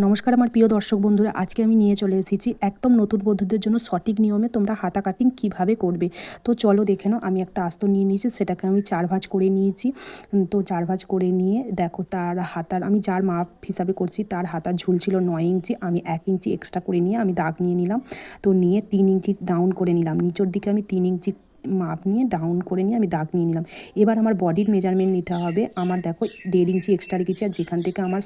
নমস্কার আমার প্রিয় দর্শক বন্ধুরা, আজকে আমি নিয়ে চলে এসেছি একদম নতুন বন্ধুদের জন্য সঠিক নিয়মে তোমরা হাতা কাটিং কিভাবে করবে। তো চলো দেখে নাও। আমি একটা আস্ত নিয়ে নিয়েছি, সেটাকে আমি 4 ভাঁজ করে নিয়েছি। তো 4 ভাঁজ করে নিয়ে দেখো, তার হাতার আমি যার মাপ হিসাবে করছি তার হাতার ঝুল ছিল 9 ইঞ্চি। আমি 1 ইঞ্চি এক্সট্রা করে নিয়ে আমি দাগ নিয়ে নিলাম। তো নিয়ে 3 ইঞ্চি ডাউন করে নিলাম, নিচের দিকে আমি 3 ইঞ্চি মাপ নিয়ে ডাউন করে নিয়ে আমি দাগ নিয়ে নিলাম। এবার আমার বডির মেজারমেন্ট নিতে হবে। আমার দেখো 1.5 ইঞ্চি এক্সট্রা রেখেছি, আর যেখান থেকে আমার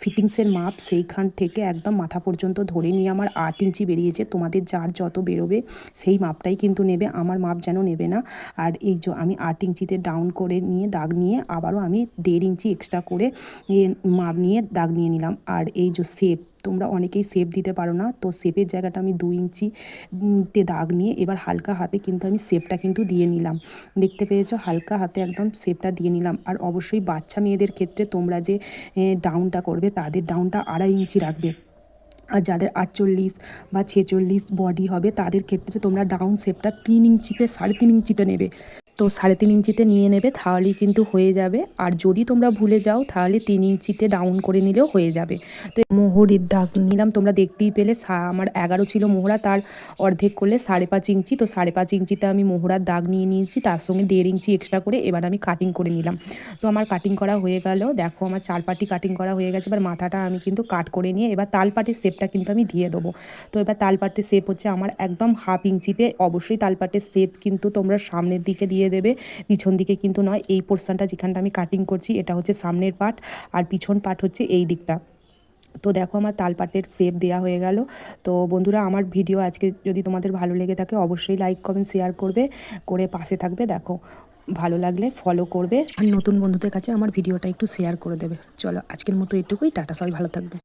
ফিটিংসের মাপ সেইখান থেকে একদম মাথা পর্যন্ত ধরে নিয়ে আমার 8 ইঞ্চি বেরিয়েছে। তোমাদের যার যত বেরোবে সেই মাপটাই কিন্তু নেবে, আমার মাপ যেন নেবে না। আর এই যে আমি 8 ইঞ্চিতে ডাউন করে নিয়ে দাগ নিয়ে আবারও আমি 1.5 ইঞ্চি এক্সট্রা করে মাপ নিয়ে দাগ নিয়ে নিলাম। আর এই যে শেপ, তোমরা অনেকেই শেপ দিতে পারো না, তো শেপের জায়গাটা আমি 2 ইঞ্চি তে দাগ নিয়ে এবার হালকা হাতে কিন্তু আমি শেপটা কিন্তু দিয়ে নিলাম। দেখতে পেয়েছো, হালকা হাতে একদম শেপটা দিয়ে নিলাম। আর অবশ্যই বাচ্চা মেয়েদের ক্ষেত্রে তোমরা যে ডাউনটা করবে তাদের ডাউনটা 2.5 ইঞ্চি রাখবে। আর যাদের 48 বা 46 বডি হবে তাদের ক্ষেত্রে তোমরা ডাউন শেপটা 3 ইঞ্চিতে 3.5 ইঞ্চিতে নেবে। তো 3.5 ইঞ্চিতে নিয়ে নেবে, তাহলেই কিন্তু হয়ে যাবে। আর যদি তোমরা ভুলে যাও তাহলে 3 ইঞ্চিতে ডাউন করে নিলেও হয়ে যাবে। তো মোহরের দাগ নিলাম, তোমরা দেখতেই পেলে আমার 11 ছিল মোহরা, তার অর্ধেক করলে 5.5 ইঞ্চি। তো 5.5 ইঞ্চিতে আমি মোহরার দাগ নিয়ে নিয়েছি, তার সঙ্গে 1.5 ইঞ্চি এক্সট্রা করে এবার আমি কাটিং করে নিলাম। তো আমার কাটিং করা হয়ে গেল, দেখো আমার 4 পাটি কাটিং করা হয়ে গেছে। এবার মাথাটা আমি কিন্তু কাট করে নিয়ে এবার তালপাটির শেপটা কিন্তু আমি দিয়ে দেবো। তো এবার তালপাটির শেপ হচ্ছে আমার একদম 1/2 ইঞ্চিতে। অবশ্যই তালপাটির শেপ কিন্তু তোমরা সামনের দিকে দিয়ে দেবে, পিছন দিকে কিন্তু নয়। এই পোর্শনটা যেখানটা আমি কাটিং করছি এটা হচ্ছে সামনের পার্ট, আর পিছন পার্ট হচ্ছে এই দিকটা। তো দেখো আমার তালপাটের শেপ দেওয়া হয়ে গেল। তো বন্ধুরা, আমার ভিডিও আজকে যদি তোমাদের ভালো লেগে থাকে অবশ্যই লাইক কমেন্ট শেয়ার করবে, করে পাশে থাকবে। দেখো ভালো লাগলে ফলো করবে, আর নতুন বন্ধুদের কাছে আমার ভিডিওটা একটু শেয়ার করে দেবে। চলো আজকের মতো এটুকুই, টাটা, সবাই ভালো থাকবে।